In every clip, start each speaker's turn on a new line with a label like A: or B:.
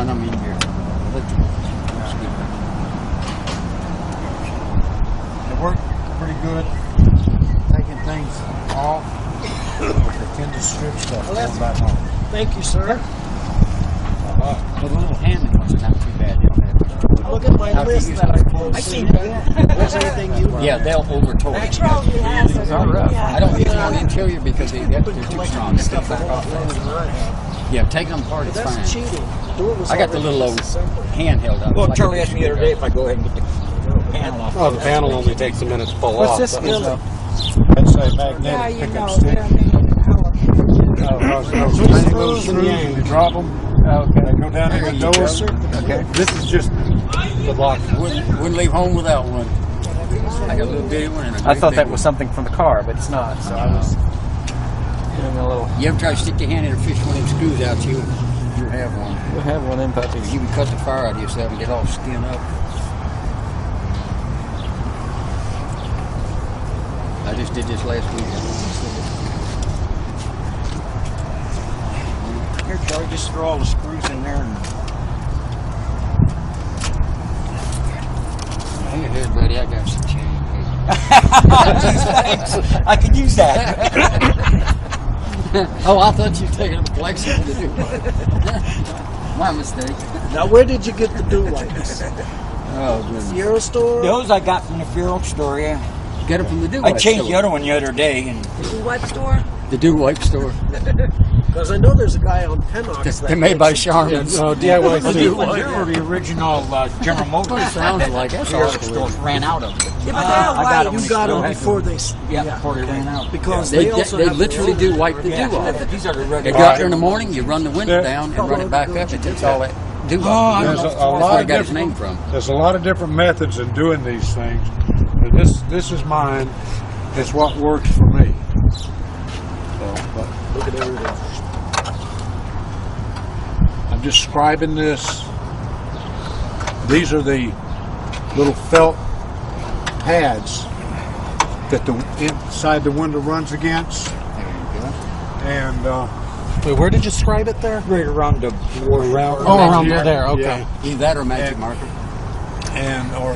A: run them in here.
B: They work pretty good. Taking things off. They tend to strip stuff going back on.
C: Thank you, sir.
A: The little handling ones are not too bad.
C: Look at my list that I posted. I seen that. There's anything you want.
A: Yeah, they'll over-tow it.
D: Probably has it.
A: I don't need to interior because they're too strong. Stuff back off. Yeah, taking them apart is fine.
C: That's cheating.
A: I got the little old handheld up.
E: Well, Charlie asked me the other day if I go ahead and get the panel off.
F: Oh, the panel only takes a minute to pull
C: What's
F: off.
C: this skillet?
B: That's a
D: Yeah,
B: magnetic
D: you
B: pickup
D: know,
B: stick.
D: they're made of power.
B: Those screws, you drop them.
A: Okay.
B: They go down in the door.
A: Okay.
B: This is just the lock.
A: Wouldn't leave home without one. I got a little bitty one and a
E: I thought
A: big
E: that
A: one.
E: was something from the car, but it's not. So I was doing a little.
A: You ever try to stick your hand in and fish one of them screws out, you have one.
E: We'll have one in, puppy.
A: You can cut the fire out of yourself and get all skin up. I just did this last week.
E: Here, Charlie, just throw all the screws in there. And...
A: Hang ahead, buddy. I got some change.
E: I could use that.
A: Oh, I thought you were taking a flexible to do it. My mistake.
C: Now, where did you get the do lights?
A: Oh, goodness.
C: Fiero store?
E: Those I got from the Fiero store, yeah.
A: Get them from the
E: I changed the other one the other day, and
D: The what store?
A: The Do Wipe store.
C: Because I know there's a guy on Pennox
A: They're made by Charmin's.
F: DIY
E: the
F: suit.
E: ones here were the original General Motors.
A: Sounds like that's
E: Fiero
A: awful.
E: store ran out of them.
D: Yeah, but
E: I
D: they're
E: got
D: white.
E: them.
C: You got them
E: Still
C: before they...
E: Yeah, before they ran out.
C: Because
A: They,
C: they also
A: they
C: have
A: literally
C: their
A: do wipe the
E: Yeah,
A: dew off.
E: but these are the
A: They
E: regular.
A: go out there in the morning, you run the window down and run it back up. It takes all that dew off.
B: There's a
A: That's
B: lot
A: where
B: of
A: it got its
B: different.
A: name from.
B: There's a lot of different methods in doing these things. But this is mine. It's what works for me. So, but
C: Look at everything.
B: I'm describing this. These are the little felt pads that the inside the window runs against.
A: There you go.
B: And
F: Wait, where did you scribe it there?
E: Right around the
B: around,
F: Oh, around there. Okay.
B: Yeah.
A: Either that or magic marker.
B: And or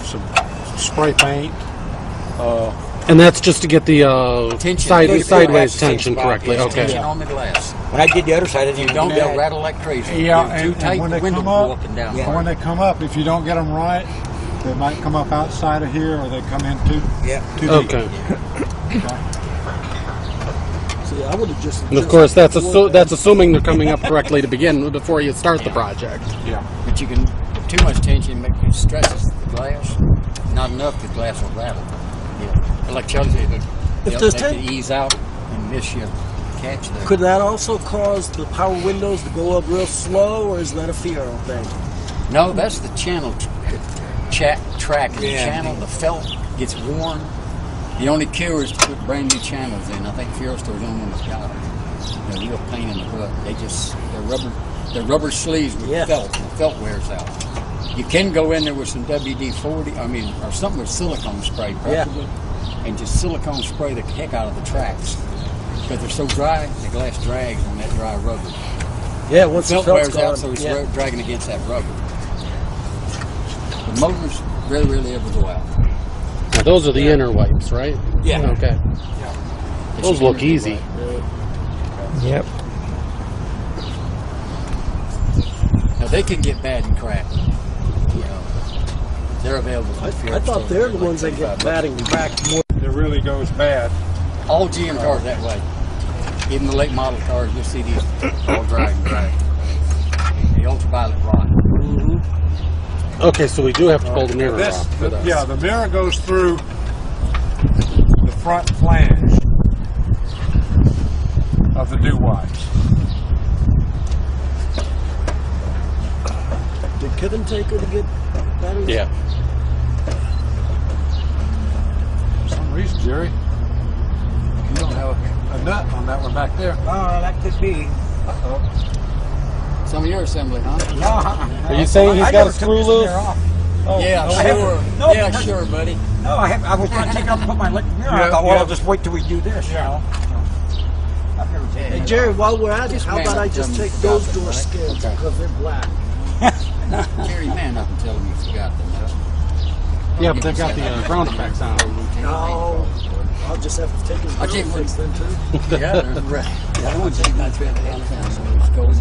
B: some spray paint.
F: And that's just to get the
A: Tension.
F: sideways tension correctly.
A: It's
F: Okay.
A: tension on the glass.
E: When I did the other side, I didn't
A: Don't
E: do
A: they'll
E: that.
A: rattle like crazy.
B: Yeah,
A: They're too
B: and
A: tight.
B: when
A: The
B: they
A: window
B: come
A: will go
B: up,
A: up and down.
B: when they come up, if you don't get them right, they might come up outside of here, or they come in too deep.
F: Okay.
C: See, I would have just...
F: And of course, that's assuming they're coming up correctly to begin with before you start the project.
B: Yeah.
A: But you can, too much tension make it stresses the glass. Not enough, the glass will rattle. Yeah. But like Charlie said,
C: If
A: they'll
C: the
A: make it ease out and miss your catch there.
C: Could that also cause the power windows to go up real slow, or is that a Fiero thing?
A: No, that's the channel track. The
E: Yeah.
A: channel, the felt gets worn. The only cure is to put brand new channels in. I think Fiero Store's the only one that's got them. They're real pain in the butt. They're rubber sleeves with
C: Yeah.
A: felt. The felt wears out. You can go in there with some WD-40, or something with silicone spray, preferably, and just silicone spray the heck out of the tracks. Because they're so dry, the glass drags on that dry rubber.
C: Yeah, once
A: The
C: the
A: felt
C: felt's
A: wears out,
C: gone.
A: so it's
C: Yeah.
A: dragging against that rubber. The motors rarely ever go out.
F: Now, those are the inner wipes, right?
E: Yeah.
F: Okay. Those look easy.
E: Yep.
A: Now they can get bad and cracked. You know, they're available.
C: I thought they're the ones that get bad and cracked more.
B: It really goes bad.
A: All GM cars that way. Even the late model cars, you'll see these all dry and cracked. The ultraviolet rot.
F: Okay, so we do have to pull the mirror
B: This,
F: off for this.
B: yeah, the mirror goes through the front flange of the dew wipes.
C: Did Kevin take her to get batteries?
F: Yeah.
B: For some reason, Jerry, you don't have a nut on that one back there.
E: Oh, that could be.
A: Some of your assembly, huh?
E: No,
F: Are you saying he's got a screw loose?
A: Yeah,
E: I have-
A: sure.
E: no,
A: Yeah,
E: because-
A: sure, buddy.
E: No, I was going to take it out and put my electric mirror. I
B: Yeah,
E: thought, well,
B: yeah.
E: I'll just wait till we do this, you know.
C: Hey Jerry, while we're at it,
A: Just
C: how
A: man
C: about
A: up
C: I
A: and
C: just
A: tell
C: take
A: me you
C: those
A: forgot them,
C: door
A: right?
C: skins
A: Okay.
C: because they're black.
A: Jerry, man up and tell him you forgot them.
F: Yeah, but they've got the ground effects on them.
C: No, I'll just have to take his
A: I'll take
C: girlfriend's then too.
A: Yeah, they're right. Yeah, I want to take my trip downtown, so it's cold.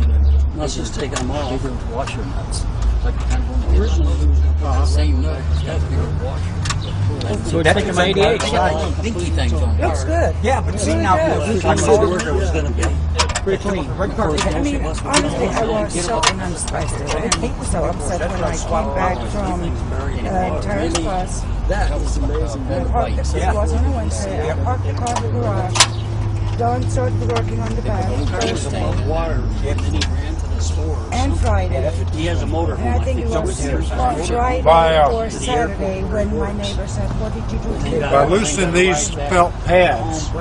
A: Let's just take them all. Bigger washer nuts. Like kind of original. Same nut. It's got a bigger washer.
E: So that becomes 88.
A: They got little dinky things on there.
D: Looks good.
G: Yeah, but see now,
D: I mean, honestly, I was so upset when I came back from Terrace Plus.
C: That is amazing.
D: I parked the, it was on a Wednesday. I parked the car in the garage. Don started working on the back Thursday
C: Water, and then he ran to the store.
D: and Friday.
C: He has a motor
D: And I think it was on Friday or Saturday when my neighbor said, "What did you do to the
B: By loosening these felt pads,
D: You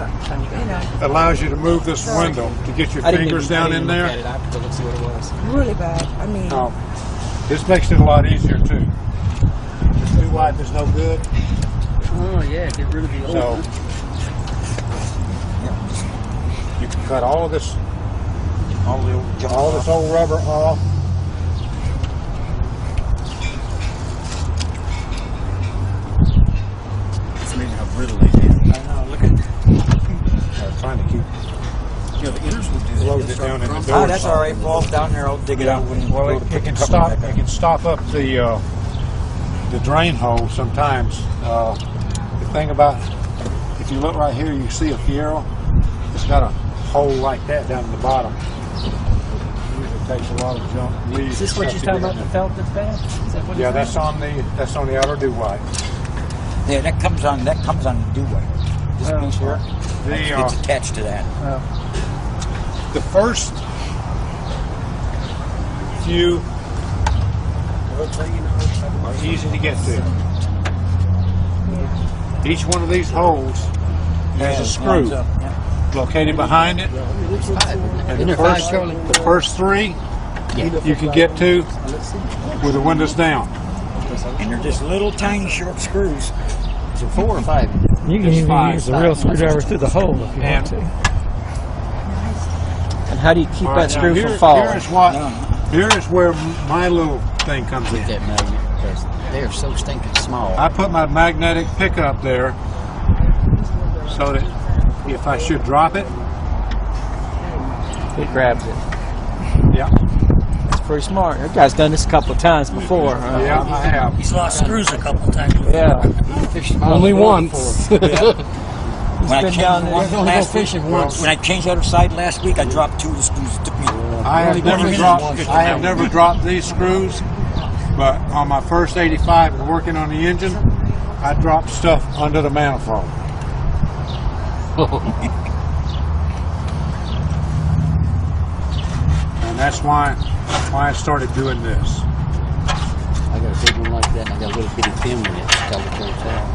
D: know,
B: allows you to move this window to get your
E: I didn't
B: fingers
E: even,
B: down
E: I
B: in
E: didn't
B: there.
E: Look at it. I have to look and see what it was.
D: really bad. I mean,
B: No, this makes it a lot easier too. This new wipe is no good,
A: Oh, yeah, get rid of the old
B: so
A: one.
B: you can cut all of this, all this old rubber off.
A: It's amazing how brittle they get.
G: I know, look at
B: Trying to keep
A: You know, the inners will do that.
B: Load
A: They'll
B: it
A: start
B: down in the
A: crumbling.
B: door.
G: Oh, that's all right. Falls down there. I'll dig it out when
B: Well,
G: go to
B: it
G: put
B: can
G: the cover
B: stop.
G: back
B: It
G: on.
B: can stop up the drain hole sometimes. The thing about, if you look right here, you see a Fiero. It's got a hole like that down in the bottom. Usually takes a lot of junk.
E: Is this what you're talking about? The felt that's bad? Is that what
B: Yeah,
E: it's
B: that's on the outer do wipe.
G: Yeah, that comes on the do-way. This piece here, it's
B: The
G: attached to that.
B: the first few are easy to get to. Each one of these holes has a screw located behind it, and
A: Isn't
B: the
A: there five, Charlie?
B: first three you can get to with the windows down.
G: And they're just little tiny short screws.
A: Is it 4 or 5?
H: You can even use the real screwdriver through the hole if you want to.
E: And how do you keep
B: All right,
E: that screw
B: now
E: from falling?
B: Here is where my little thing comes in.
A: That magnet, because they are so stinking small.
B: I put my magnetic pickup there so that if I should drop it,
E: It grabs it.
B: yeah,
E: It's pretty smart. That guy's done this a couple of times before.
B: yeah, I have.
C: He's lost screws a couple of times.
E: Yeah.
F: Only once.
G: When I
E: been
G: changed
E: down
G: the
E: there.
G: one
A: He's only
G: last
A: go
G: week,
A: fishing once.
G: when I changed the other side last week, I dropped 2 of the screws. It took me.
B: I have never dropped these screws, but on my first 85 and working on the engine, I dropped stuff under the manifold. And that's why I started doing this.
A: I got a big one like that, and I got a little bitty pin in it. Tell the church out.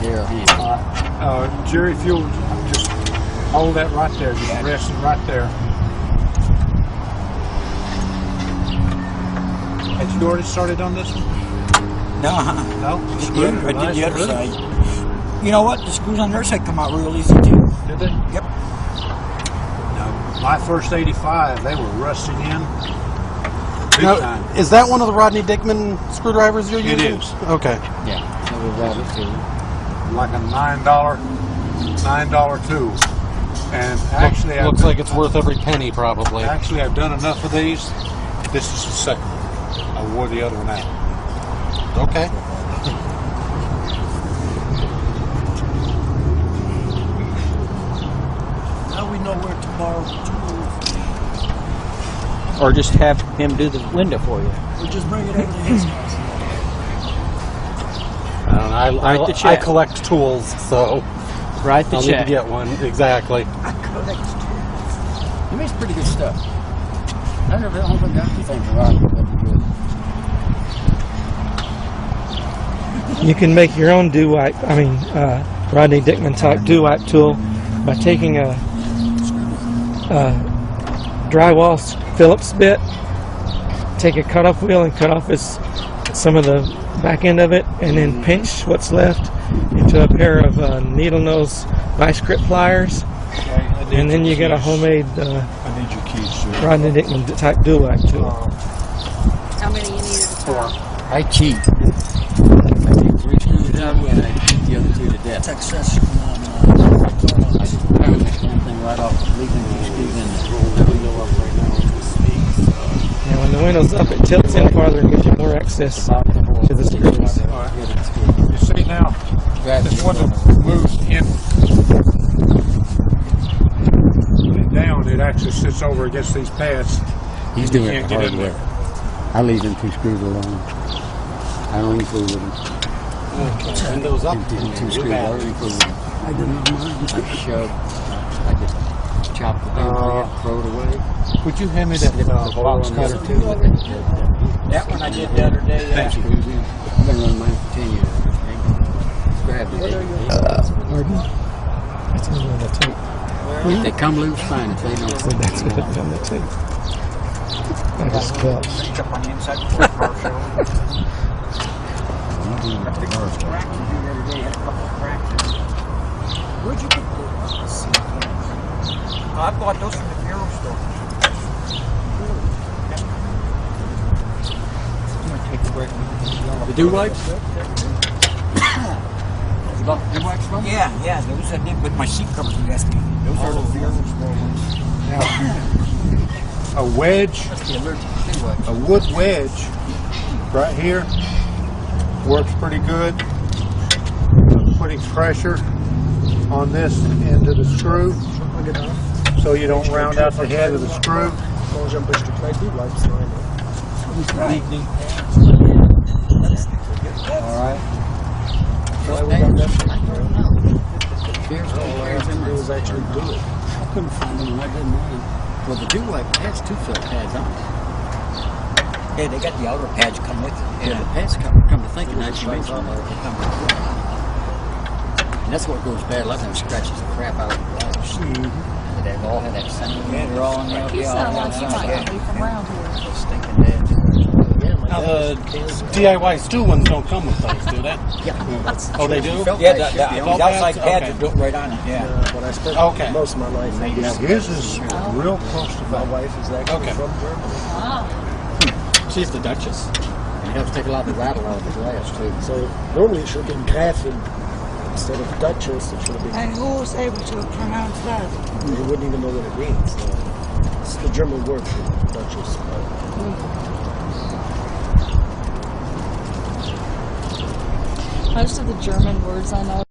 A: There, hand.
B: Jerry, if you'll just hold that right there, just rest it right there. Had you already started on this one?
G: No,
B: No?
G: I did the other side. You know what? The screws on their side come out real easy too.
B: Did they?
G: Yep.
B: No. My first 85, they were rusted in big
F: Now,
B: time.
F: is that one of the Rodney Dickman screwdrivers you're
B: It
F: using?
B: is.
F: Okay.
A: Yeah, so we got it too.
B: Like a $9 tool. And actually,
F: Looks like it's worth every penny, probably.
B: Actually, I've done enough of these. This is the second one. I wore the other one out.
F: Okay.
C: Now we know where to borrow tools.
E: Or just have him do the window for you.
C: Or just bring it over to his house.
F: I don't know.
E: Write the
F: I
E: check.
F: collect tools, so
E: Write the
F: I'll need to
E: check.
F: get one. Exactly.
A: He makes pretty good stuff. I don't think got anything for Rodney, but that'd be good.
H: You can make your own do-wipe, Rodney Dickman type do-wipe tool by taking a drywall Phillips bit, take a cutoff wheel and cut off some of the back end of it, and then pinch what's left into a pair of needle nose vice grip pliers, and then you get a homemade
B: I need your keys, sir.
H: Rodney Dickman type dual whack tool.
D: How many you need at a time?
A: I cheat. I take 3 screws out and I cheat the other 2 to death.
C: Texas.
A: I just pound this damn thing right off, leaving the screws in there.
H: Now when the window's up, it tilts in farther and gives you more access to the screws.
B: You see now, this one that moves in down, it actually sits over against these pads.
A: He's doing
B: You
A: it
B: can't
A: the
B: get
A: hard
B: in
A: way.
B: there.
A: I leave them 2 screws alone. I don't even fool with them.
F: Windows up.
A: 2 screws, I don't even fool with them. I shove. I just chop the damn thing, throw it away.
B: Would you hand me that box cutter too?
G: That one I did the other day.
A: Thank you. I've been running mine for 10 years. Grab it.
H: Pardon? That's on the tape.
A: They come loose fine if they don't.
H: So that's what it's on the tape. I just felt.
G: Reach up on the inside before the car show. Where'd you get those? I bought those from the Fiero store.
A: The do-wipes? You bought the do-wipes from?
G: Yeah, those I did with my seat covers you asked me. Those are the Fiero
B: A wedge,
A: That's the allergic do-wipes.
B: a wood wedge right here works pretty good. Putting pressure on this end of the screw so you don't round out the head of the screw.
A: Alright. I couldn't find them when I did mine. Well, the do-wipe has 2 fill pads on it.
G: Yeah, they got the outer pads come with it.
A: Yeah, the pads come to thinking that you mentioned that they come with it. And that's what goes bad. A lot of times scratches the crap out of the glass. They've all had that same.
G: Yeah, they're all in there.
D: You sound like you might be from around here.
A: Stinking bad.
F: DIY stew ones don't come with those, do they?
A: Yeah.
F: Oh, they do?
G: Yeah, the
F: Felt
G: outside
F: pads?
G: pads are built right on it. Yeah.
C: But I spent
F: Okay.
C: most of my life in
B: Now his is real close to
C: My
B: that.
C: wife is actually
F: Okay.
C: from Germany.
F: She's the Duchess.
A: You have to take a lot of the rattle out of the glass, too.
C: So normally it should have been Graffin instead of Duchess. It should have been.
D: And who was able to pronounce that?
C: You wouldn't even know what it means. It's the German word for Duchess.
I: Most of the German words I know.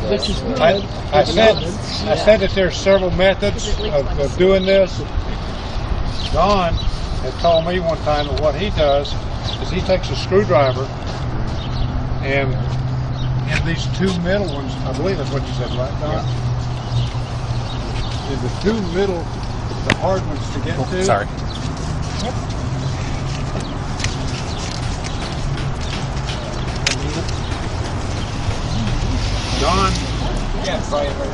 B: I said that there's several methods of doing this. Don had told me one time that what he does is he takes a screwdriver and in these 2 middle ones, I believe that's what you said, right, Don? In the 2 middle, the hard ones to get to.
F: Sorry.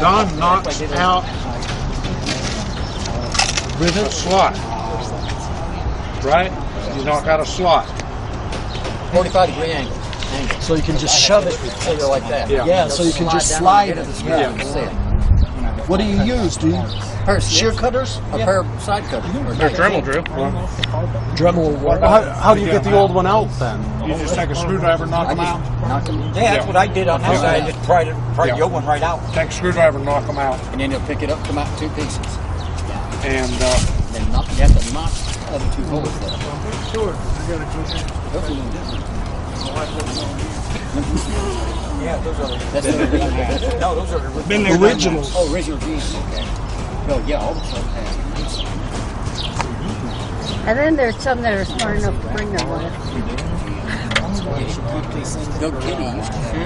F: Don knocks out
B: with a slot, right? You knock out a slot.
A: 45-degree angle.
C: So you can just shove it.
A: So you're like that.
C: Yeah, so you can just
A: down
C: slide
A: on the
C: it.
A: head of the screw. That's it.
C: What do you use? Do you
A: Pair of
C: shear
A: snips,
C: cutters?
A: a pair of side cutters. Or
F: There's Dremel drill.
C: Dremel what?
F: How do you get the old one out then?
B: You just take a screwdriver and knock them out.
A: Knock them.
G: Yeah, that's what I did on this side. I just pried the old one right out.
B: Take a screwdriver and knock them out.
A: And then he'll pick it up, come out in 2 pieces.
B: And
A: Then knock, you have to knock the other 2 holes there.
G: Yeah, those are.
A: That's the original.
G: No, those are
C: Originals.
A: Oh, original jeans. Okay. Oh, yeah, all the stuff.
D: And then there's some that are smart enough to bring their wife.
A: Doug Kenny used to have.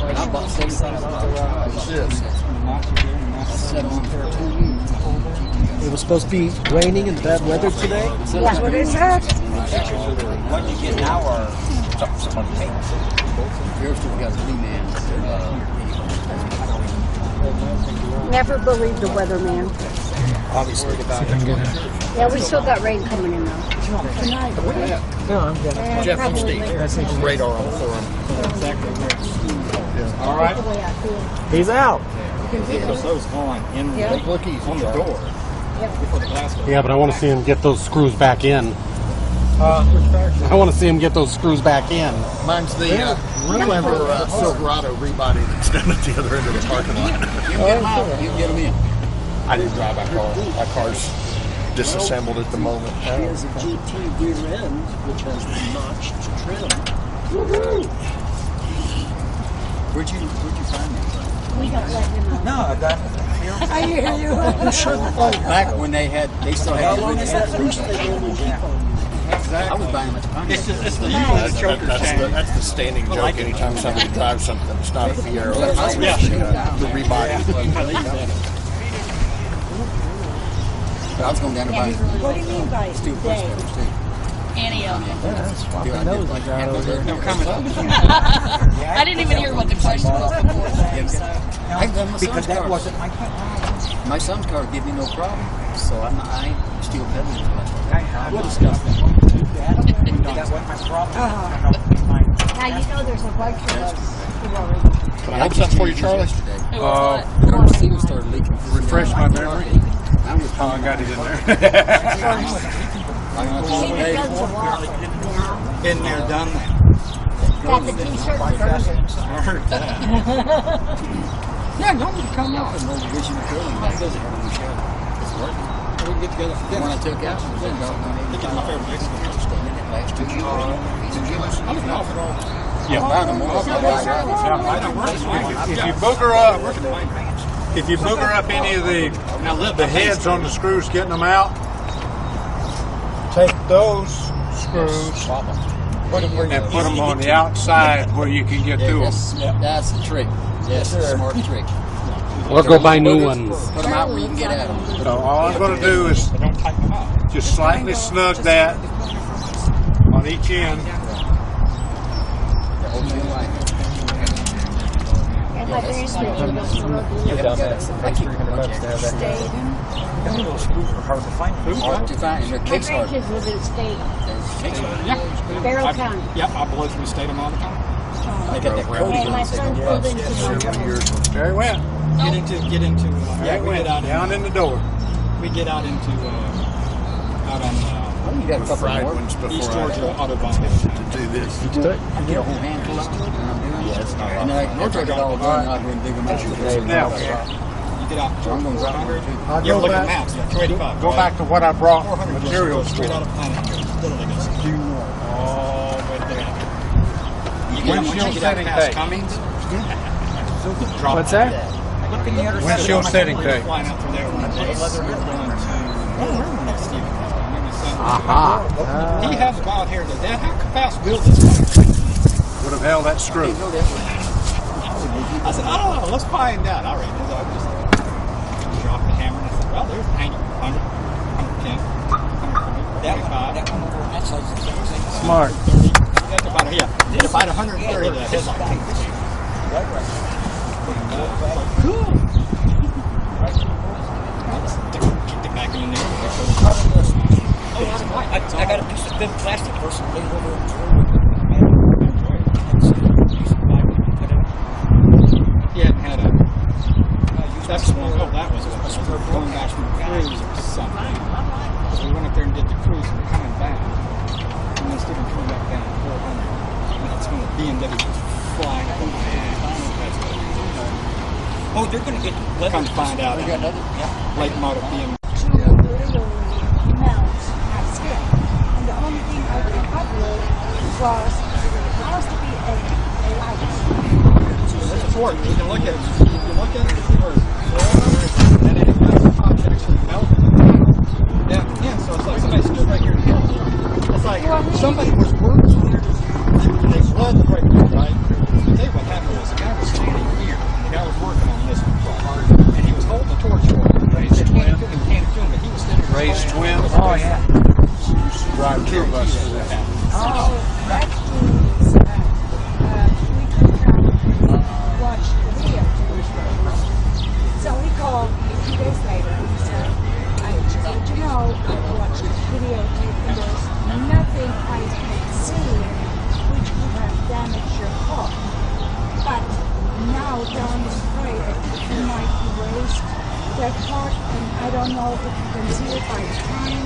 A: And I bought $75.
C: It was supposed to be raining and bad weather today.
D: Yeah, what is that?
G: what you get now are somebody makes.
A: Here's the got 3 man.
D: Never believed the weatherman.
G: Obviously, about it.
J: Yeah, we still got rain coming in though.
D: Tonight.
H: No, I'm good.
E: Jeff and Steve.
D: Probably.
E: Radar on the forum.
B: All right.
H: He's out.
G: Because those on in
J: Yeah.
E: Look easy.
G: on the door before the glass goes.
F: Yeah, but I want to see him get those screws back in. I want to see him get those screws back in.
E: Mine's the clever Silverado rebody that's done at the other end of the parking lot.
A: You can get them out. You can get them in.
E: I didn't drive my car. My car's disassembled at the moment.
C: He has a GT rear end, which has the notched trim.
A: Where'd you find that?
J: We don't let him out.
G: No, I got
D: I hear you.
A: Back when they still had.
C: How long is that leash they normally keep on you?
A: I was buying them at the pawn shop.
G: It's the
E: That's the standing joke anytime somebody drives something. It's not a Fiero. It's the rebody.
A: But I was going down to buy
D: What do you mean by
A: steel press
D: day?
A: covers too.
I: Antio.
A: No comment.
I: I didn't even hear what the question was before that, so.
G: because that wasn't my car.
A: My son's car give me no problem, so I ain't steel pedaling for that.
G: What stuff? That wasn't my problem.
J: Now you know there's a bunch of us who already.
E: Can I hold something for you, Charlie?
I: It was
A: Car seal started leaking.
B: Refresh my memory.
A: I was
B: Oh, I got it in there.
J: See, the guns are off now.
G: Been there, done that.
J: Got the t-shirt and burned it.
G: I heard that.
A: Yeah, don't you come up and no vision of curling back there on the show. It's working.
G: We can get together for
A: The one
G: dinner.
A: I took out was in about
G: Look at my favorite Mexican food.
A: standing it last 2 years.
G: I was off it all.
B: Yeah.
A: Buying them all.
B: If you booger up, if you booger up any of the heads on the screws, getting them out, take those screws and put them on the outside where you can get through them.
A: That's the trick. Yes, the smart trick.
F: Or go buy new ones.
A: Put them out where you can get at them.
B: So all I'm going to do is
G: Don't tighten them up.
B: just slightly snug that on each end.
J: And my grandson goes to road.
A: I keep $300 to have that.
G: Those screws are hard to find.
A: Hard to find. They're
J: My
A: case hard.
J: grandkids live in state,
A: Case hard.
J: Barrow County.
G: Yep, I blow through the state of all the time.
A: They got that coating
J: And
A: on
J: my
A: it.
J: son's moving to Montana.
B: Very well.
G: Get into.
B: Very
G: we
B: well.
G: get out
B: Down in the door.
G: We get out into out on
A: Oh, you got a couple
E: Fried
A: more.
E: ones
G: East
E: before
G: Georgia
E: I
G: Autobahn.
E: to do this.
A: I get a whole handful of them. And I'm doing it. And then I take it all done. I'll go and dig them out.
B: Now,
G: You get out.
A: So I'm going to drop them too.
B: I'll
G: You ever
B: go
G: look at
B: back,
G: maps? Yeah, 285.
B: go back to what I brought
G: 400
B: materials
G: straight out
B: for.
G: of planet. Literally goes due north. All the way to there.
B: Windshield setting tape.
G: Cummings.
H: What's that?
G: Look in the other
B: Windshield setting tape.
G: Flying out from there one day. We're going to. Next Stephen.
F: Aha.
G: He has about here to that. How fast will this go?
B: Would have held that screw.
G: I said, I don't know. Let's find out. All right. So I just dropped the hammer and I said, well, there's 90, 100, 110, 120, 135.
H: Smart.
G: That's about, yeah, it's about 130 that headlight. Cool. Kicked it back in there. I got a piece of thin plastic for some laid over and he hadn't had a. That's what that was. Going back from the cruise or something. So we went up there and did the cruise and we're coming back. And then Stephen coming back down 400. And that's when the BMW was flying up. Oh, they're going to get. Come to find out.
A: We got another.
G: Late model BMW.
D: And the only thing I could come with was supposed to be a light.
G: It's a Ford. You can look at it. You can look at it. And it has the top actually melted. Yeah, so it's like somebody stood right here and held it. It's like somebody was working here. They flood the right there, right? I'll tell you what happened was the guy was standing here. And the guy was working on this one. And he was holding the torch for it. Raised twin. But he was standing
B: Raised twin.
G: Oh, yeah.
B: Used to drive tour buses.
D: Oh, that means we can watch the video. So he called a few days later and he said, I just want you to know I bought get caught, and I don't know if you can see it by time.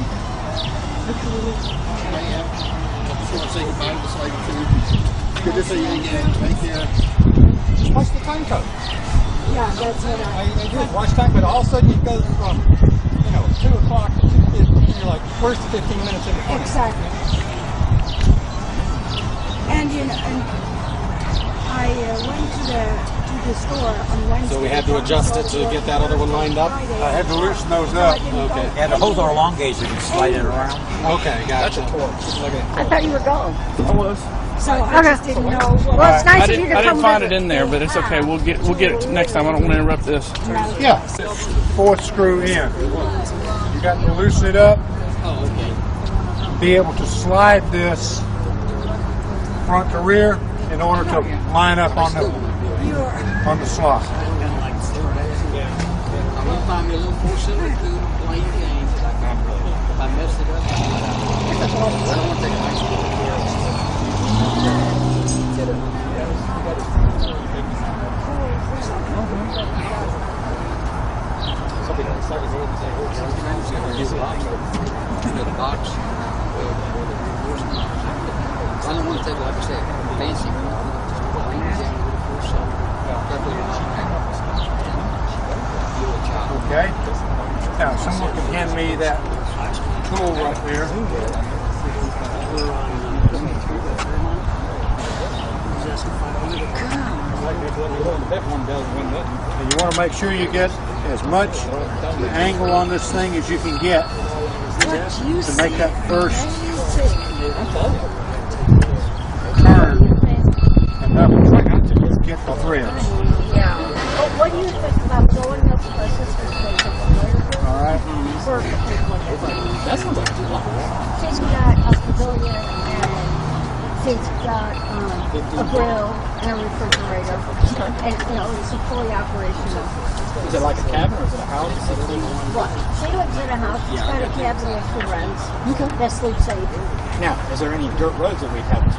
G: Just so you can get right there. Just watch the time code.
D: Yeah, that's what
G: All you do is watch time, but all of a sudden it goes from 2 o'clock to 2:50, and you're like, where's the 15 minutes in between?
D: Exactly. And and I went to the store on Wednesday.
F: So we had to adjust it to get that other one lined up?
B: I had to loosen those up.
F: Okay.
K: Yeah, the holes are elongated. You can slide it around.
F: Okay, gotcha.
J: I thought you were gone.
G: I was.
D: So I just didn't know.
J: Well, it's nice
L: I
J: of you
L: didn't,
J: to
L: I
J: come
L: didn't find
J: visit.
L: it in there, but it's okay. We'll get it next time. I don't want to interrupt this.
B: Yeah. Fourth screw in. You got to loosen it up. Be able to slide this front to rear in order to line up on the slot.
A: I'm gonna find me a little 4-cylinder to play your game. If I mess it up, I don't want to take a nice the box. I don't want to take, like I said, fancy.
B: Okay. Now, someone can hand me that tool right there. And you want to make sure you get as much angle on this thing as you can get to make that first turn and double get the threads.
J: Yeah. But what do you think about going up to my sister's place?
B: All right.
J: That's not like she's got a pavilion and she's got a grill and a refrigerator. And, it's a fully operational.
G: Is it like a cabin or is it a house?
J: What? She lives in a house. She's got a cabin that she rents. That sleeps safe.
G: Now, is there any dirt roads that we have to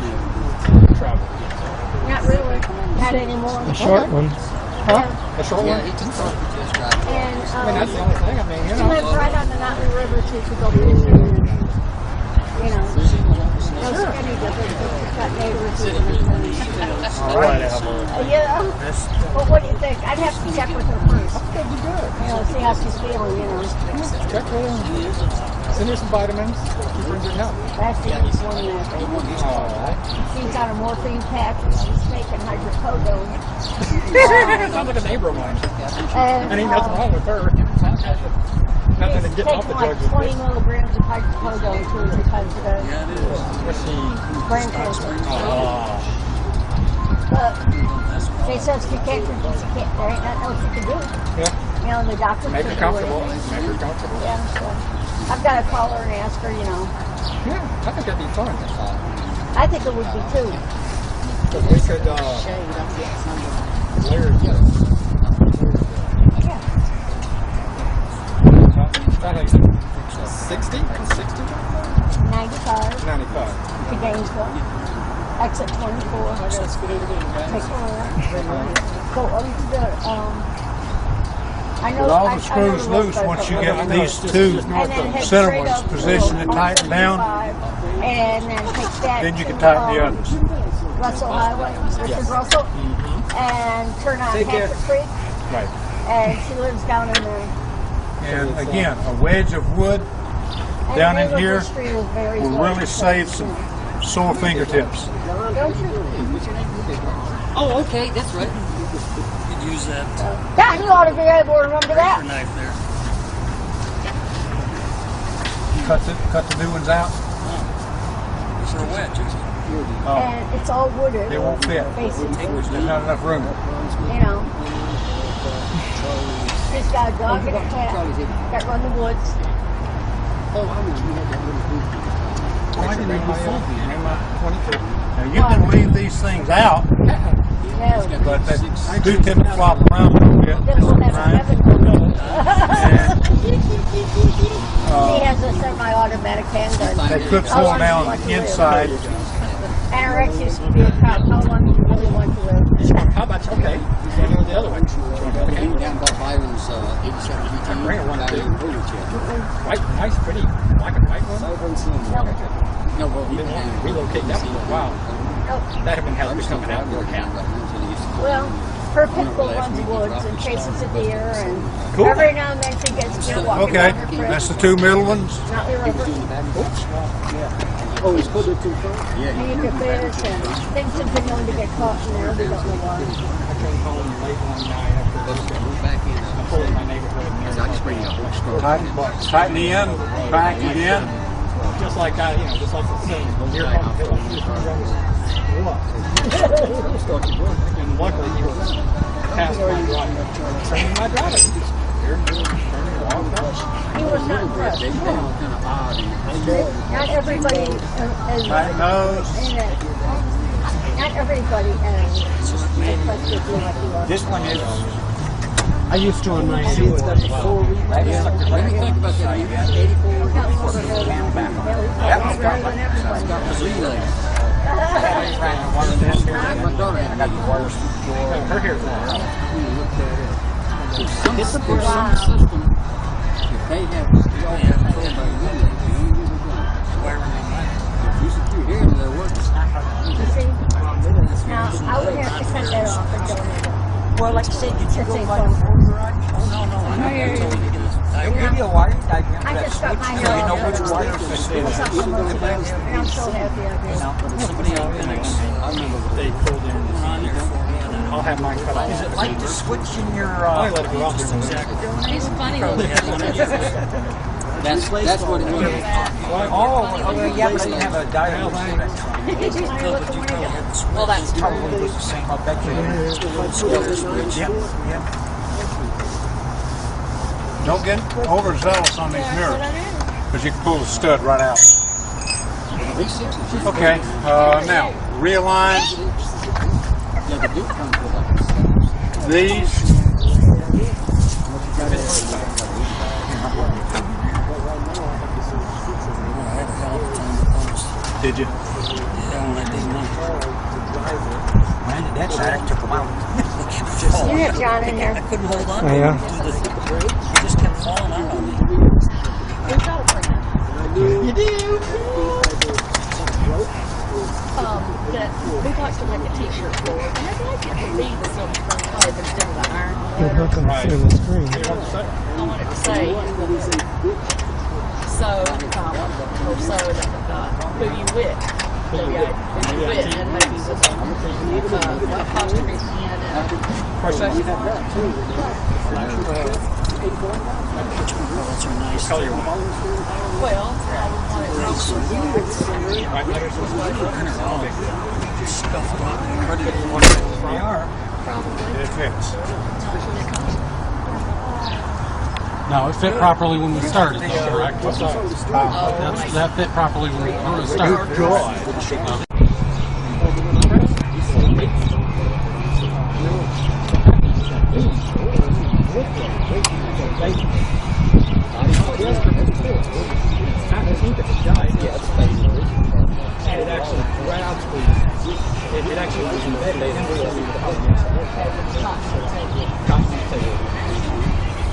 G: travel?
J: Not really. Not anymore.
H: A short one.
G: Huh? A short one?
J: And
G: that's the only thing. I mean,
J: she lives right on the Notley River, so she could go fishing. No skinny difference. She's got neighbors.
B: All right.
J: Yeah. Well, what do you think? I'd have to check with her first.
G: Okay, you good.
J: See how she's feeling,
G: Check with her. Send her some vitamins. Keep her in good health.
J: Last thing is one she's got a morphine patch and she's taking hydrocodone.
G: Sounds like a neighbor of mine.
J: And
G: ain't nothing wrong with her. Nothing to
J: she's
G: get off
J: taking
G: the
J: like
G: drugs.
J: 20 milligrams of hydrocodone too because of the brain cancer. But she says she can't, there ain't nothing else she can do.
G: Yeah.
J: The doctor
G: Make her comfortable. Make her comfortable.
J: Yeah, so I've got to call her and ask her,
G: Yeah, I think that'd be fun.
J: I think it would be too.
G: But we could, layer it.
J: Yeah.
G: Like 60? 60?
J: 95
G: 95.
J: to Gainesville. Exit 24. Take a left. Go up to the, I know.
B: With all the screws loose, once you get these two center ones positioned and tightened down,
J: and then take that
B: then you can
J: to,
B: tighten the others.
J: Russell Highway, Richard Russell, and turn on Patrick Creek.
B: Right.
J: And she lives down in there.
B: And again, a wedge of wood down in here will really save some sore fingertips.
J: Don't you?
A: Oh, okay, that's right. You could use that
J: Yeah, you ought to be able to remember that.
A: knife there.
B: Cut the new ones out.
A: It's a wedge, is it?
J: And it's all wooded.
B: It won't fit.
J: Basically.
B: There's not enough room.
J: She's got a dog and a cat that run the woods.
A: Oh, I mean, you had that little group.
B: Now you can leave these things out, but they do tend to flop around a little bit.
J: She has a semi-automatic handgun.
B: They could fall down inside.
J: And her ex used to be a cop. How long do you really want to live?
G: How about, okay, so the other one.
A: Down by Byron's
G: Bring one too. White, nice, pretty black and white one.
A: No, well, we
G: Didn't relocate that one for a while. That had been has become an outdoor cat.
J: Well, her pit bull runs woods and chases a deer, and
G: Cool.
J: every now and then she gets walking
B: Okay,
J: around her crib.
B: that's the two middle ones.
J: Not the river.
C: Oh, it's called it too far?
J: And you can fish, and things have been known to get caught in there. We don't know why.
G: I came home late one night after I pulled in my neighborhood and
B: Tighten the end, back again.
G: just like I, just like the same. Deer home, and luckily he was past my drive. Turning my driver.
J: He was not impressed. Not everybody is
B: Tight nose.
J: not everybody is impressed with you like you are.
K: This one is.
F: I used to on my
K: Let me think about that. You got 84.
G: Her hair's long.
A: There's some system. If they have control by the you secure here, they're working.
J: You see? Now, I would have to cut that off and donate it.
K: Well, like I said, did you
J: It's
K: go
J: a
K: by the
J: phone.
K: garage? Oh, no. I'll give you a wire diagram.
J: I just got my
K: So
J: hair
K: you know
J: all
K: which
J: done.
K: wire to fit.
J: What's up, and I'm so happy I did.
K: Somebody
G: They pulled in this evening. I'll have mine cut off.
K: Is it like the switch in your?
G: I let it go off there.
I: He's a funny little
A: That's what it is.
K: Oh, yeah, but I didn't have a dial.
I: Well, that's
K: Probably was the same. I'll bet you. Yep.
B: Don't get overzealous on these mirrors, because you can pull the stud right out. Okay, now realign these. Did you?
K: That side, I took them out.
J: You have John in there.
K: I couldn't hold on.
H: Oh, yeah.
K: He just kept falling out on me.
G: You do.
I: that we like to make a t-shirt for, and I'd like it to be the silver carbon instead of the iron.
H: You're not going to see the screen.
I: I want it to say so, or so, who you with. Who you with, and maybe with apostrophe at the end.
G: Of course, that's nice. Color you want.
I: Well, I want it
G: They are.
B: It fits.
F: No, it fit properly when we started, though, correct? That fit properly when we started.
G: And it actually grabs it actually was embedded into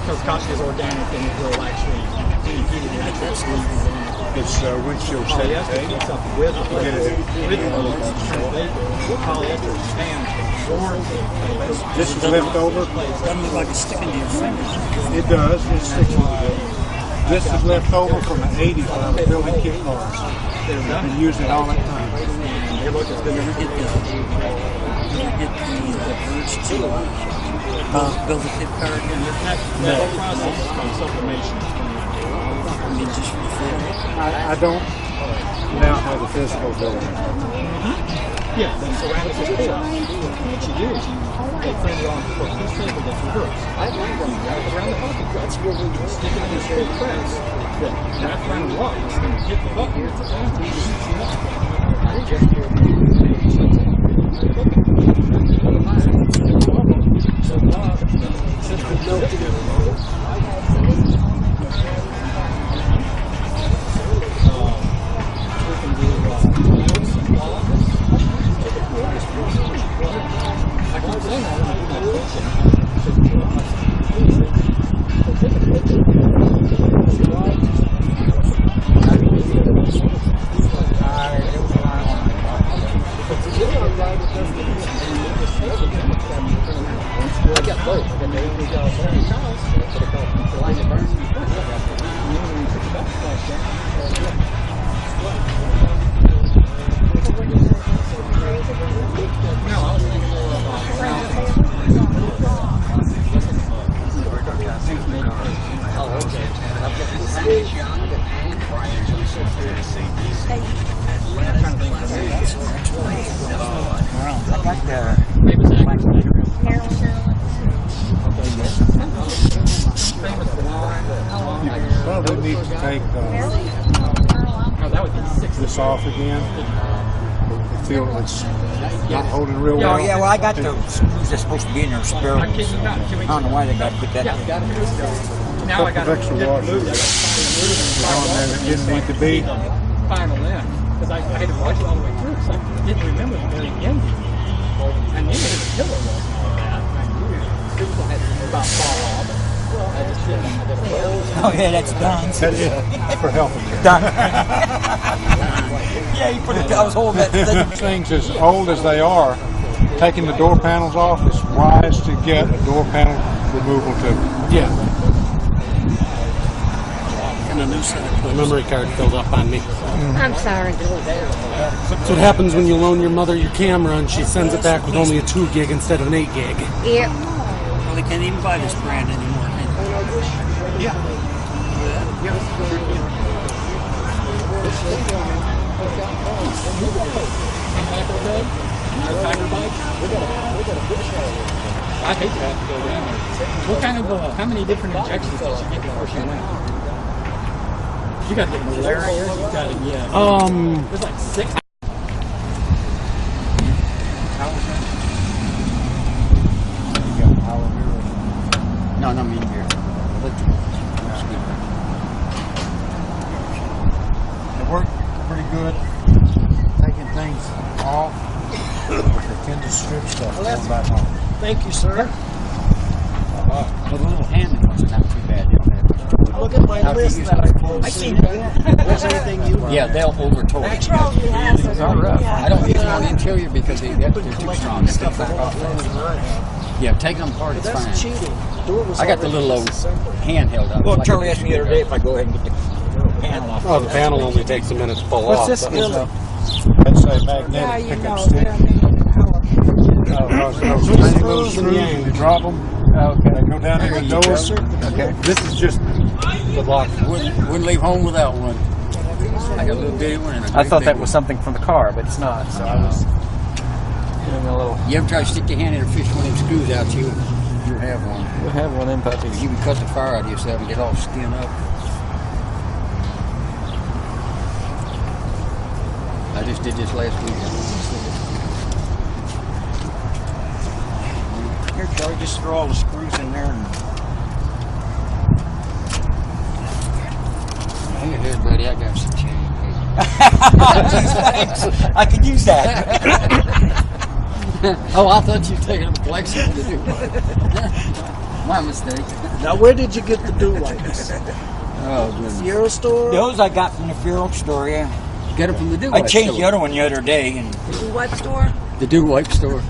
G: because cotton is organic and it will actually heat it naturally.
B: It's windshield
G: Oh, yes,
B: setting.
G: it's up with polyester stands warm.
B: This is left over.
K: Doesn't look like it's sticking to your fingers.
B: It does. It sticks to the This is left over from the 80s when I was building kit cars. I've been using it all that time.
G: It looks as good as
K: Get the birds too. Build a kit car again.
G: that whole process is called sublimation.
K: I mean, just refit it.
B: I don't now have a physical building.
G: Yeah, the ceramic is cool. What you do is they frame it on for this table that's reversed. You wrap it around the pocket cuts, stick it in this big press, wrap around the locks, and hit the button.
B: You probably need to take this off again. I feel it's not holding real well.
K: Oh, yeah, well, I got the screws that's supposed to be in there spare ones. So I don't know why they got to put that in.
B: A couple of extra washers was on there that didn't need to be.
G: Final end, because I had to watch it all the way through, because I didn't remember the very ending. I knew there was a killer wasn't on that. I knew people had about Bob. I just didn't.
K: Oh, yeah, that's done.
B: That is for health care.
K: Done. Yeah, you put it, I was holding that thing.
B: Things as old as they are, taking the door panels off, it's wise to get a door panel removal too.
F: Yeah.
L: And a new set of
F: The memory card filled up on me.
J: I'm sorry.
F: That's what happens when you loan your mother your camera and she sends it back with only a 2 gig instead of an 8 gig.
J: Yep.
L: Well, they can't even buy this brand anymore.
G: I hate to have to go down there. What kind of, how many different injections did you get before she went? You got the malaria, you got it, yeah. There's like 6.
A: No, not me here.
B: It worked pretty good. Taking things off. They tend to strip stuff going back on.
C: Thank you, sir.
A: The little hand ones are not too bad. They don't have much trouble.
C: Look at my
A: Now, if you
C: list
A: use
C: that I
A: those-
C: posted.
K: I seen it.
C: Was anything you
A: Yeah, they'll overtorque. I don't use them on the interior because they're too strong. They take back off fast. Yeah, taking them apart is
C: That's
A: fine.
C: cheating. Door was
A: I got the little old handheld up.
K: Well,
A: like
K: Charlie
A: a-
K: asked me the other day if I go ahead and get the panel off.
F: Oh, the panel only takes a minute to pull
C: What's
F: off.
C: this,
F: but-
C: Billy?
B: That's a
D: Yeah,
B: magnetic
D: you
B: pickup
D: know,
B: stick.
D: they'll need an hour.
B: Those tiny little screws, you drop them, they go down in the door.
A: Okay.
B: This is just the lock.
A: Wouldn't leave home without one. I got a little bitty one and a
K: I
A: great
K: thought
A: big
K: that
A: one.
K: was something from the car, but it's not. So I was doing a little.
A: You ever try to stick your hand in and fish one of them screws out, you have one.
K: We'll have one in puppies.
A: You can cut the fire out of yourself and get all skin up. I just did this last week.
K: Here, Charlie, just throw all the screws in there. And
A: Here, buddy, I got some change.
K: I could use that.
A: Oh, I thought you were taking them flexible to do it. My mistake.
C: Now, where did you get the do lights?
A: Oh, goodness.
C: Fiero store?
K: Those I got from the Fiero store. Yeah,
A: Get them from the
K: I changed the other one the other day, and
D: What store?
A: The Do Wipe store.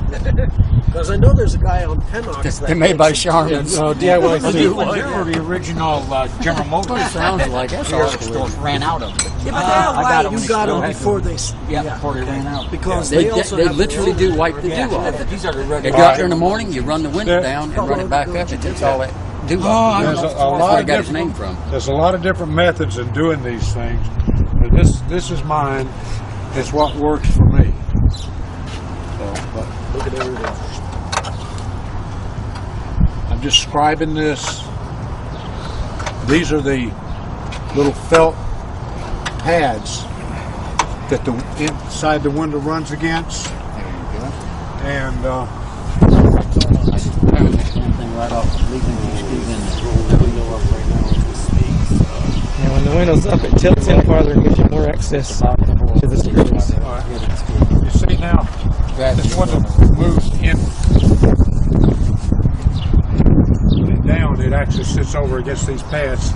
C: Because I know there's a guy on Pennox that
A: They're made by
C: makes-
A: Charmin's.
F: Oh, DIY
K: they
F: thing.
K: were the original General Motors.
A: Sounds like that's
K: Fiero
A: awful.
K: stores ran out of them.
D: Yeah, but
K: I
D: they're
K: got
D: white.
K: them.
C: You got them
K: Still
C: before
K: have
C: they...
K: Yeah, before they ran out.
C: Because
A: They,
C: they also
A: they
C: have
A: literally
C: their own-
A: do wipe the
K: Yeah,
A: do off.
K: these are the
A: They
K: regular.
A: go out there in the morning, you run the window down and run it back up, and it's all that do off.
B: There's a
A: That's
B: lot
A: where
B: of
A: it got its
B: different-
A: name from.
B: There's a lot of different methods in doing these things. But this is mine. It's what works for me. So, but
C: Look at everything.
B: I'm just scribing this. These are the little felt pads that the inside the window runs against. And
A: I just pound this damn thing right off, leaving these screws in there. The window up right now.
H: And when the window's up, it tilts in farther and gives you more access to the screws.
B: you see now, this window moves in. Put it down, it actually sits over against these pads.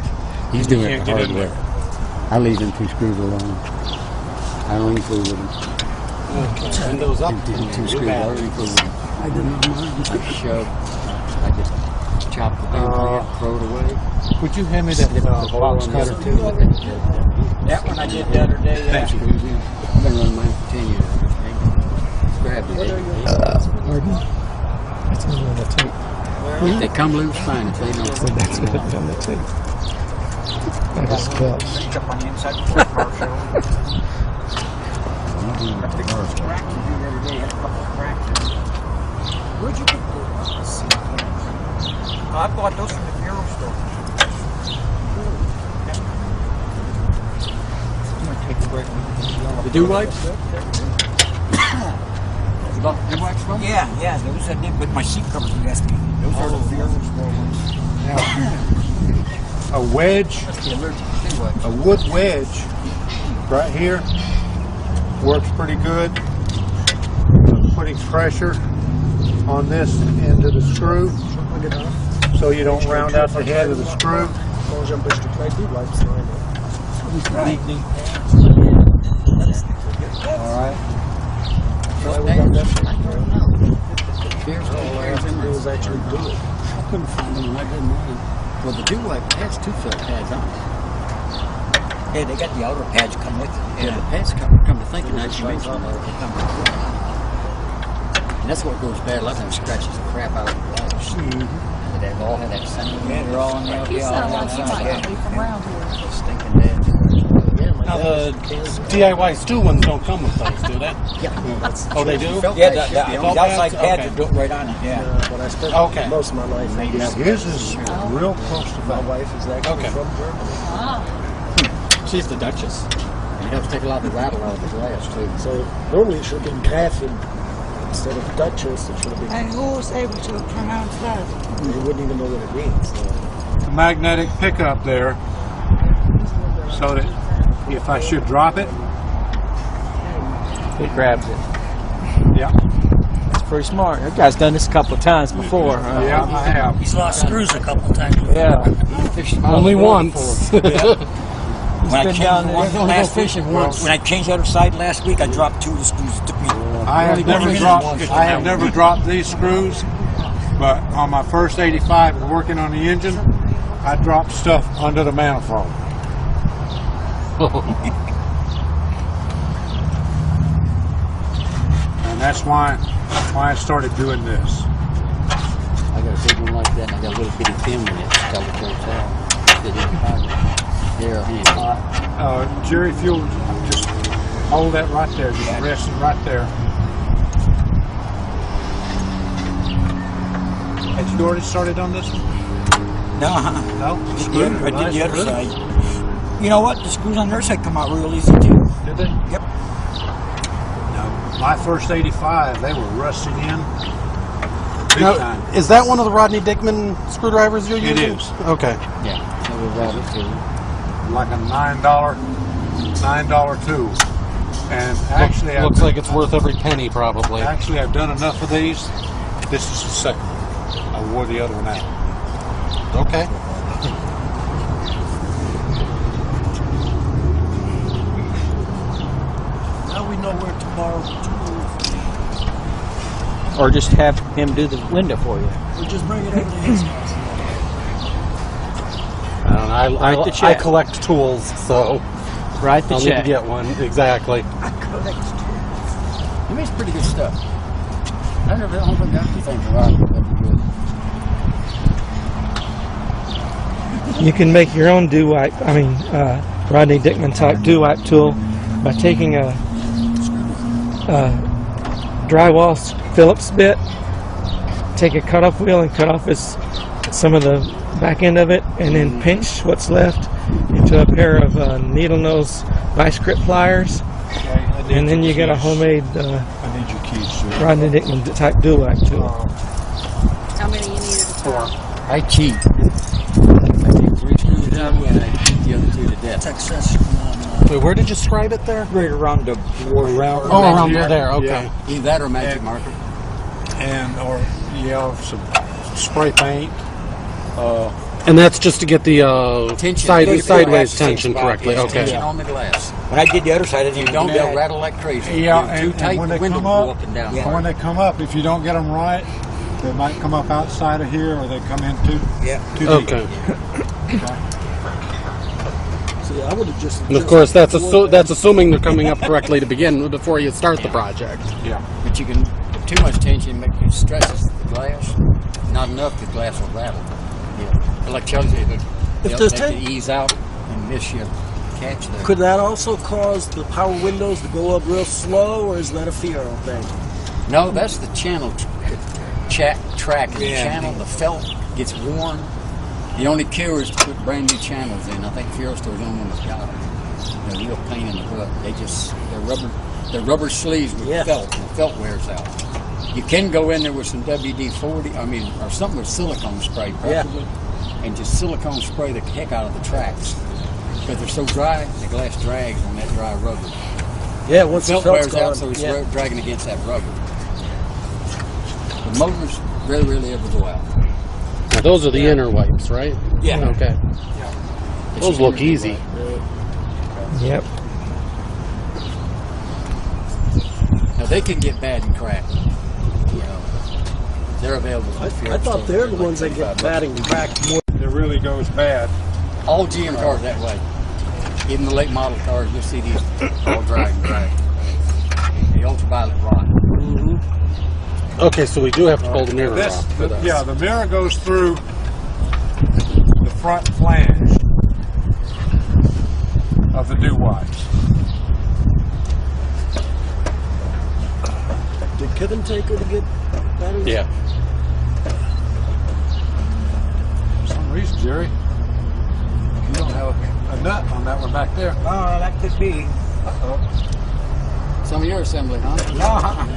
A: He's doing it
B: Can't
A: the
B: get
A: hard
B: in
A: way.
B: there.
A: I leave them 2 screws alone. I don't even fool with them.
F: Windows up.
A: Two screws, I don't even fool with them. I shove. I just chopped the damn thing, throw it away.
F: Would you hand me that box cutter too?
K: That one I did the other day.
A: Thanks, Susie. I've been running mine for 10 years. Grab it.
H: Pardon? That's on the tape.
A: They come loose fine if they know.
H: That's good on the tape. I just felt.
K: It's up on the inside of the car show.
C: Where'd you get those?
K: I bought those from the Fiero store. I'm gonna take a break.
A: The dew wipes? You bought the dew wipes from?
K: Yeah, those I did with my seat covers yesterday. Those are the Fiero store ones.
B: A wedge, a wood wedge, right here, works pretty good. Putting pressure on this end of the screw, so you don't round out the head of the screw. All right.
A: I couldn't find them when I did mine. Well, the dew wipe has two fill pads on it.
K: Yeah, they got the outer pads come with it.
A: Yeah, the pads come to think of that, you mentioned them. They come with it. And that's what goes bad. A lot of them scratches the crap out of the glass. They've all had that same.
K: Yeah, they're all in there.
I: You sound like you might be from around here.
A: Stinking dead.
F: DIY stew ones don't come with those, do they?
A: Yeah.
F: Oh, they do?
K: Yeah, the outside pads are built right on it. Yeah.
C: But I spent most of my life.
B: Now his is real close to
C: My
B: that.
C: wife is actually from Germany.
F: She's the Duchess.
A: And you have to take a lot of the rattle out of the glass, too.
C: So normally it should have been Gräfin instead of Duchess. It should have been.
D: And who was able to pronounce that?
C: You wouldn't even know what it means.
B: A magnetic pickup there, so that if I should drop it,
M: It grabs it.
B: yeah,
M: It's pretty smart. That guy's done this a couple of times before.
B: yeah, I have.
C: He's lost screws a couple times.
M: Yeah.
F: Only once.
K: When I
M: been
K: changed
M: down
K: the
M: there.
K: one last week, when I changed the other side last week, I dropped two of the screws. It took me.
B: I have never dropped these screws, but on my first 85 and working on the engine, I dropped stuff under the manifold. And that's why I started doing this.
A: I got a big one like that, and I got a little bitty pin in it. Tell the whole time. Fit in the pocket. There, hand.
B: Jerry, if you'll just hold that right there, just rest it right there. Had you already started on this one?
K: No,
B: No?
K: I did the other side. You know what? The screws on their side come out real easy too.
B: Did they?
K: Yep.
B: No. My first 85, they were rusted in. Big
F: Now,
B: time.
F: is that one of the Rodney Dickman screwdrivers you're using?
B: It is.
F: Okay.
A: Yeah, so we'll rob it too.
B: Like a $9 tool. And actually,
F: Looks like it's worth every penny, probably.
B: Actually, I've done enough of these. This is the second one. I wore the other one out.
F: Okay.
C: Now we know where to borrow tools.
M: Or just have him do the window for you.
C: Or just bring it over to his house.
F: I don't know.
M: Write the
F: I
M: check.
F: collect tools, so
M: Write the
F: I'll need to
M: check.
F: get one. Exactly.
A: He makes pretty good stuff. I never got anything for Rodney. That'd be good.
H: You can make your own Rodney Dickman type dew-wipe tool by taking a drywall Phillips bit, take a cutoff wheel and cut off some of the back end of it, and then pinch what's left into a pair of needle nose vice grip pliers, and then you get a homemade
B: I need your keys, sir.
H: Rodney Dickman type dew-wipe tool.
I: How many you needed?
A: 4. I cheat. I take 3 screws out and I cheat the other 2 to death.
C: Texas.
F: Wait, where did you scribe it there?
K: Right around the board.
F: Oh, around there. Okay.
B: Yeah.
A: Either that or magic marker.
B: Or some spray paint.
F: And that's just to get the
A: Tension.
F: sideways tension correctly. Okay.
A: Tension on the glass.
K: When I did the other side, I
A: You
K: didn't
A: don't
K: do
A: get
K: that.
A: rattle like crazy.
B: Yeah,
A: You're too
B: and
A: tight,
B: when
A: the
B: they
A: window
B: come
A: will go
B: up,
A: up and down.
K: Yeah.
B: when they come up, if you don't get them right, They might come up outside of here, or they come in too deep.
F: Okay.
C: See, I would have just.
F: And of course, that's assuming they're coming up correctly to begin with before you start the project.
B: Yeah.
A: But you can, too much tension it stresses the glass. Not enough, the glass will rattle. Yeah. But like Charlie said, they'll take to ease out and miss your catch there.
C: Could that also cause the power windows to go up real slow, or is that a Fiero thing?
A: No, that's the channel track in the channel. The felt gets worn. The only cure is to put brand new channels in. I think Fiero Store's the only one that's got them. They're a real pain in the butt. They're rubber sleeves with felt. And the felt wears out. You can go in there with some WD-40, or something with silicone spray, preferably, and just silicone spray the heck out of the tracks. Because they're so dry, the glass drags on that dry rubber.
C: Yeah, once the
A: felt
C: felt's
A: wears
C: gone,
A: out, so it's dragging against that rubber. The motors rarely ever go out.
F: Now those are the inner wipes, right?
A: Yeah.
F: Okay. Those look easy.
H: Yep.
A: Now they can get bad and cracked. They're available.
C: I thought they're the ones that get bad and cracked more.
B: It really goes bad.
A: All GM cars that way. Even the late model cars, you'll see these all dry and cracked. The ultraviolet rot.
F: Okay, so we do have to pull the mirror off for this.
B: Yeah, the mirror goes through the front flange of the dew wipes.
C: Did Kevin take her to get batteries?
F: Yeah.
B: For some reason, Jerry, you don't have a nut on that one back there.
K: Oh, that could be.
A: Some of your assembly, huh?
K: No,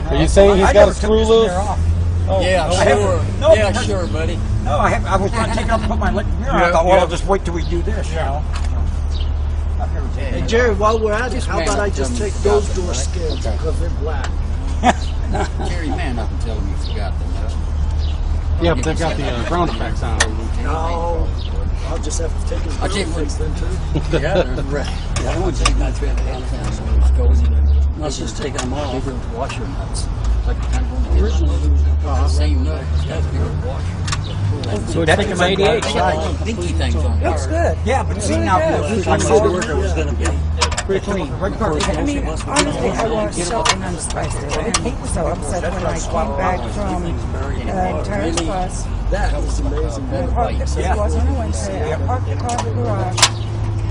F: Are you saying he's got a screw loose?
A: Oh, yeah, sure. Sure, buddy.
K: No, I was trying to take it off and put my mirror. I thought, well, I'll just wait till we do this, you know.
C: Hey, Jerry, while we're at it, how about I just take those door skins because they're black?
A: Jerry, man up and tell him you forgot them.
F: Yeah, but they've got the ground effects on them.
C: No, I'll just have to take his grill fix then too.
A: Yeah, they're right. I want to take my trip Let's just take them all. Bigger washer nuts. Like kind of original. Same nut. It's got bigger washer.
K: So that's an 88.
A: Dinky things on there.
D: Looks good.
K: Yeah, but see now,
A: I said the worker was going to be.
K: pretty clean.
D: I mean, honestly, I was so upset when I came back from Terrace Plus.
C: That was amazing.
D: I parked the, it was on a Wednesday. I parked the car in the garage.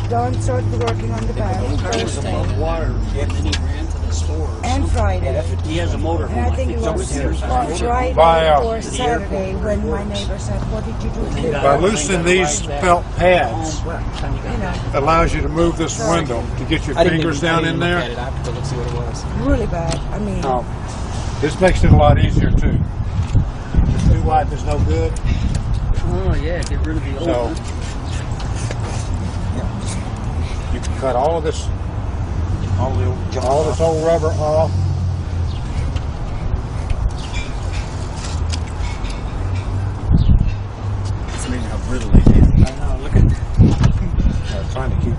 D: Don started working on the back.
A: He was above water, and then he ran to the store.
D: And Friday.
A: He has a motor.
D: And I think it was Friday or Saturday when my neighbor said, "What did you do today?"
B: By loosening these felt pads, allows you to move this window to get your fingers down in there.
D: Really bad. I mean,
B: This makes it a lot easier too. This new wipe is no good.
A: Oh yeah, get rid of the old one.
B: You can cut all of this, all this old rubber off.
A: It's amazing how brittle they do.
K: I know, look at
B: I'm trying to keep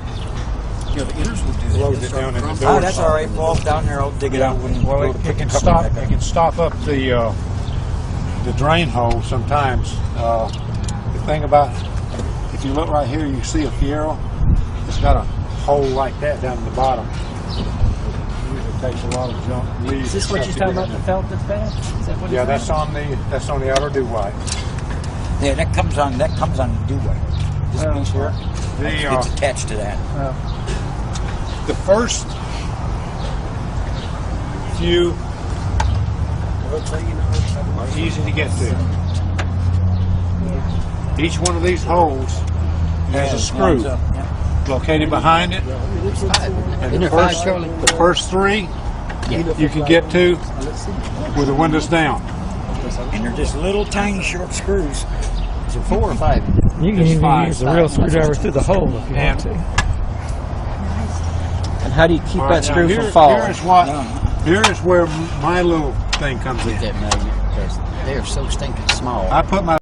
A: the inners will do
B: load it down in the door.
K: Oh, that's all right. Fall down there. I'll dig it out.
B: Well, it can stop. It can stop up the drain hole sometimes. The thing about, if you look right here, you see a Fiero. It's got a hole like that down in the bottom. It takes a lot of junk.
M: Is this what you're talking about? The felt that's bad? Is that what
B: Yeah, that's on the outer dew wipe.
K: Yeah, that comes on the dew wipe. This piece here, it's attached to that.
B: The first few are easy to get to. Each one of these holes has a screw located behind it, and the first three you can get to with the windows down.
K: And they're just little tiny short screws.
A: So 4 or 5.
H: You can even use a real screwdriver through the hole if you want to.
M: And how do you keep that screw
B: Now,
M: from falling?
B: Here is where my little thing comes in.
A: That magnet, because they are so stinking small.
B: I put my